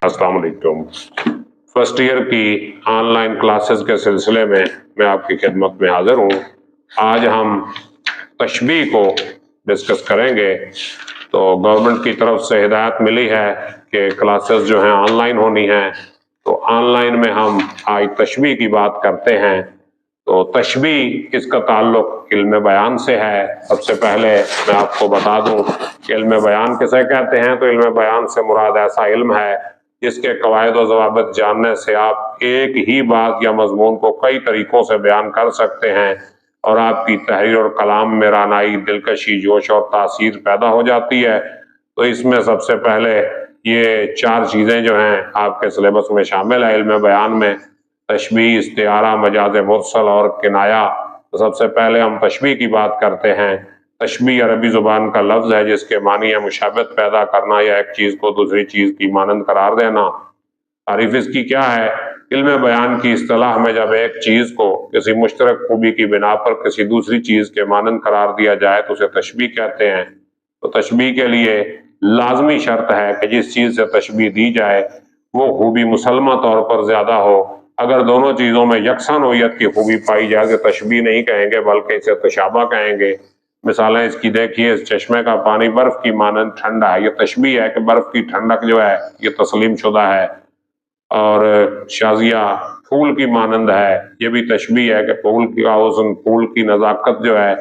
अस्सलाम वालेकुम। First year की ऑनलाइन क्लासेस के सिलसिले में मैं आपकी खिदमत में हाजिर हूँ। आज हम तशबीह को डिस्कस करेंगे। तो गवर्नमेंट की तरफ से हिदायत मिली है कि क्लासेस जो हैं ऑनलाइन होनी हैं, तो ऑनलाइन में हम आज तशबीह की बात करते हैं। तो तशबीह इसका ताल्लुक इल्म बयान से है। सबसे पहले मैं आपको बता दूं कि इल्म बयान किसे कहते हैं। तो इल्म बयान से मुराद ऐसा इल्म है जिसके कवायद और ज़वाबित जानने से आप एक ही बात या मजमून को कई तरीकों से बयान कर सकते हैं और आपकी तहरीर और कलाम में रानाई, दिलकशी, जोश और तासीर पैदा हो जाती है। तो इसमें सबसे पहले ये 4 चीज़ें जो हैं आपके सिलेबस में शामिल है इल्म बयान में: तशबीह, इस्तिआरा, मजाज मुरसल और किनाया। तो सबसे पहले हम तशबीह की बात करते हैं। तशबीह अरबी ज़ुबान का लफ्ज़ है जिसके मानी है मुशाबहत पैदा करना या एक चीज़ को दूसरी चीज़ की मानंद करार देना। तारीफ इसकी क्या है? इल्म बयान की इस्तिलाह में जब एक चीज़ को किसी मुश्तरक खूबी की बिना पर किसी दूसरी चीज़ के मानंद करार दिया जाए तो उसे तशबीह कहते हैं। तो तशबीह के लिए लाजमी शर्त है कि जिस चीज़ से तशबीह दी जाए वो खूबी मुसलमा तौर पर ज़्यादा हो। अगर दोनों चीज़ों में यकसा नोयत की खूबी पाई जाए तो तशबीह नहीं कहेंगे बल्कि इसे तशाबा कहेंगे। मिसालें इसकी देखिए, इस चश्मे का पानी बर्फ़ की मानंद ठंडा है, ये तशबीह है कि बर्फ़ की ठंडक जो है ये तस्लीम शुदा है। और शाजिया फूल की मानंद है, ये भी तशबीह है कि फूल का हुस्न, फूल की नज़ाकत जो है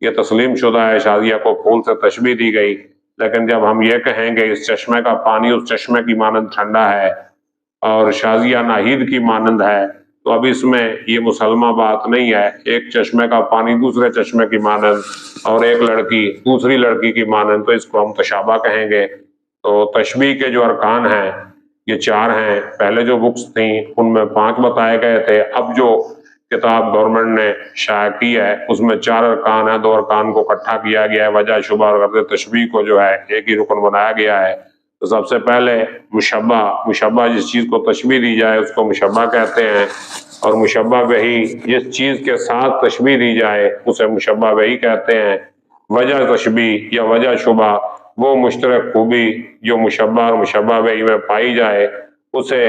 ये तस्लीम शुदा है। शाजिया को फूल से तशबीह दी गई। लेकिन जब हम ये कहेंगे इस चश्मे का पानी उस चश्मे की मानंद ठंडा है और शाजिया नाहिद की मानंद है, तो अब इसमें ये मुसलमा बात नहीं है। एक चश्मे का पानी दूसरे चश्मे की मानंद और एक लड़की दूसरी लड़की की मानंद, तो इसको हम तशाबा कहेंगे। तो तशबीह के जो अरकान हैं ये 4 हैं। पहले जो बुक्स थी उनमें 5 बताए गए थे। अब जो किताब गवर्नमेंट ने शाया की है उसमें 4 अरकान है। 2 अरकान को इकट्ठा किया गया है। वजह शुबा और गर्द तशबीह को जो है एक ही रुकन बनाया गया है। तो सबसे पहले मुशब्बा जिस चीज़ को तशबीह दी जाए उसको मुशब्बा कहते हैं, और मुशब्बा बही जिस चीज़ के साथ तशबीह दी जाए उसे मुशब्बा बही कहते हैं। वजह तशबीह या वजह शुबा वो मुश्तरक खूबी जो मुशब्बा और मुशब्बा बही में पाई जाए उसे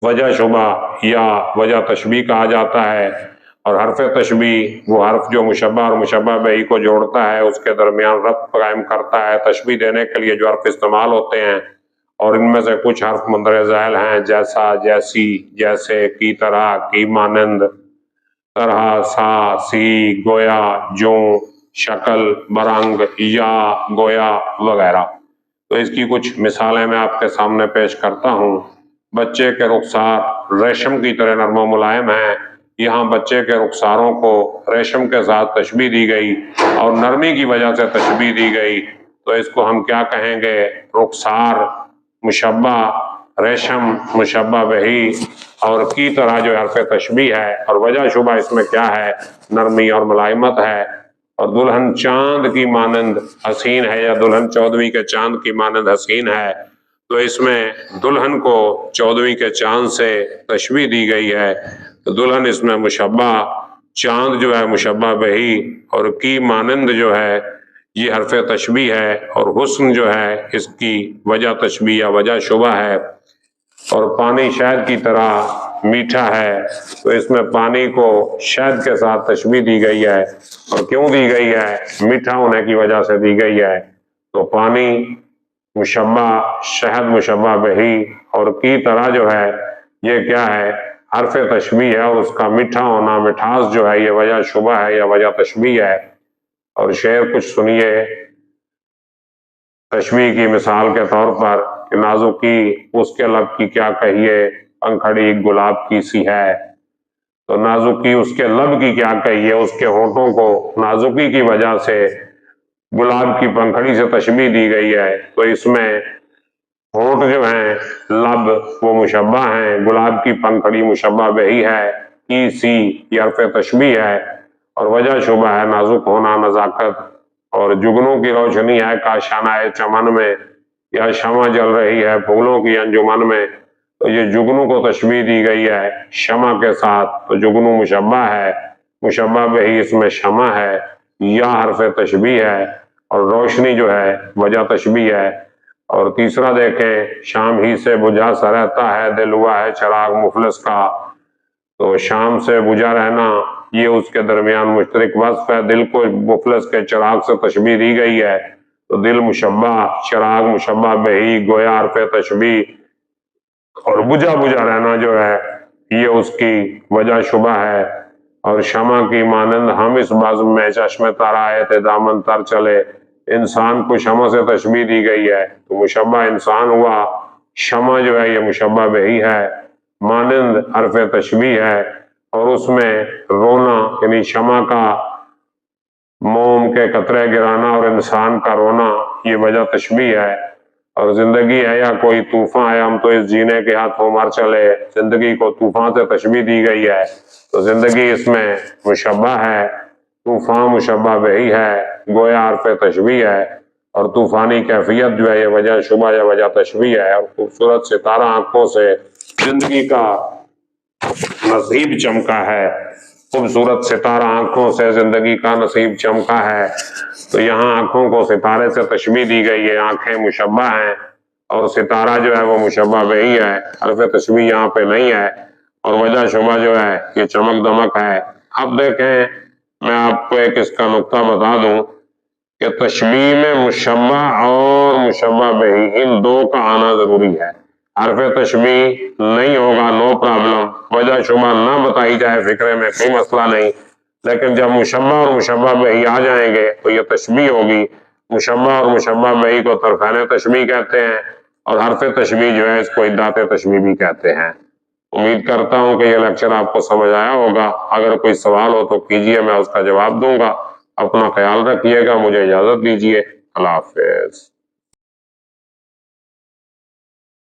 वजह शुबा या वजह तशबीह कहा जाता है। और हरफ तशबीह वो हर्फ जो मुशब्बा और मुशब्बा बही को जोड़ता है, उसके दरमियान रब्त कायम करता है। तशबीह देने के लिए जो हर्फ इस्तेमाल होते हैं और इनमें से कुछ हर्फ मुंदर ज़ैल हैं, जैसा, जैसी, जैसे, की तरह, की मानंद, तरह, सा, सी, गोया, जो, शक्ल, बरंग, या, गोया वगैरह। तो इसकी कुछ मिसालें मैं आपके सामने पेश करता हूँ। बच्चे के रुखसार रेशम की तरह नरम व मुलायम हैं। यहाँ बच्चे के रुखसारों को रेशम के साथ तशबीह दी गई और नरमी की वजह से तशबीह दी गई। तो इसको हम क्या कहेंगे? रुखसार मुशब्बा, रेशम मुशब्बा बही, और की तरह जो हरफ तशबीह है, और वजह शुबा इसमें क्या है? नरमी और मुलायमत है। और दुल्हन चांद की मानंद हसीन है या दुल्हन 14वीं के चांद की मानंद हसीन है। तो इसमें दुल्हन को 14वीं के चांद से तशबीह दी गई है। तो दुल्हन इसमें मुशब्बा, चांद जो है मुशब्बा बही, और की मानंद जो है ये हरफ तशबीह है, और हुस्न जो है इसकी वजह तशबीह या वजह शुबा है। और पानी शहद की तरह मीठा है, तो इसमें पानी को शहद के साथ तशबीह दी गई है। और क्यों दी गई है? मीठा होने की वजह से दी गई है। तो पानी मुशब्बा, शहद मुशब्बा बही, और की तरह जो है ये क्या है? हरफ तशबीह है, और उसका मीठा होना, मिठास जो है ये वजह शुबा है या वजह तशबीह है। और शेर कुछ सुनिए तशबीह की मिसाल के तौर पर कि नाजुकी उसके लब की क्या कहिए, पंखड़ी गुलाब की सी है। तो नाजुकी उसके लब की क्या कहिए, उसके होठों को नाजुकी की वजह से गुलाब की पंखड़ी से तशबीह दी गई है। तो इसमें होठ जो हैं, लब वो मुशब्बा हैं, गुलाब की पंखड़ी मुशब्बा बही है, की सी ये हरफ तशबीह है, और वजह शुबा है नाजुक होना, नजाकत। और जुगनों की रोशनी है काशाना है चमन में, या शमा जल रही है फूलों की अंजुमन में। तो ये जुगनू को तशबीह दी गई है शमा के साथ। तो जुगनू मुशब्बा है, मुशब्बा बही इसमें शमा है, या हरफ तशबीह है, और रोशनी जो है वजह तशबीह है। اور تیسرا دیکھیں شام ہی سے بجھا سا رہتا ہے دل ہوا ہے چراغ مفلس کا، تو شام سے بجھا رہنا یہ اس کے درمیان مشترک وصف ہے۔ دل کو مفلس کے چراغ سے تشبیہ دی گئی ہے، تو دل مشبہ، چراغ مشبہ بہی، گویا حرف تشبیہ، اور بجھا بجھا رہنا جو ہے یہ اس کی وجہ شبہ ہے۔ اور شمع کی مانند ہم اس بزم میں چشم تر آئے تھے دامن تر چلے، انسان کو شمع سے تشبیہ دی گئی ہے تو مشبہ انسان ہوا، شمع جو ہے یہ مشبہ بہی ہے، مانند حرف تشبیہ ہے، اور اس میں رونا یعنی شمع کا موم کے قطرے گرانا اور انسان کا رونا یہ وجہ تشبیہ ہے۔ اور زندگی ہے یا کوئی طوفان ہے، ہم تو اس جینے کے ہاتھوں مر چلے، زندگی کو طوفان سے تشبیہ دی گئی ہے تو زندگی اس میں مشبہ ہے، طوفان مشبہ بہی ہے، گویا حرف تشبیہ ہے، اور طوفانی کیفیت جو ہے یہ وجہ شبہ یا وجہ تشبیہ ہے۔ اور خوبصورت ستارہ آنکھوں سے زندگی کا نصیب چمکا ہے، خوبصورت ستارہ آنکھوں سے زندگی کا نصیب چمکا ہے، تو یہاں آنکھوں کو ستارے سے تشبیہ دی گئی ہے، آنکھیں مشبہ ہیں اور ستارہ جو ہے وہ مشبہ بہی ہے، حرف تشبیہ یہاں پہ نہیں ہے، اور وجہ شبہ جو ہے یہ چمک دمک ہے۔ اب دیکھیں میں آپ کو ایک اس کا نقطہ بتا دوں کہ تشبیہ میں مشبہ اور مشبہ بہی ان دو کا آنا ضروری ہے، حرف تشبیہ نہیں ہوگا نو پرابلم، وجہ شبہ نہ بتائی جائے فکرے میں کوئی مسئلہ نہیں، لیکن جب مشبہ اور مشبہ بہی آ جائیں گے تو یہ تشبیہ ہوگی۔ مشبہ اور مشبہ بہی کو طرفین تشبیہ کہتے ہیں، اور حرف تشبیہ جو ہے اس کو ادات تشبیہ بھی کہتے ہیں۔ امید کرتا ہوں کہ یہ لیکچر آپ کو سمجھ آیا ہوگا، اگر کوئی سوال ہو تو کیجئے، میں اس کا جواب دوں گا۔ اپنا خیال رکھیے گا، مجھے اجازت دیجیے، اللہ حافظ۔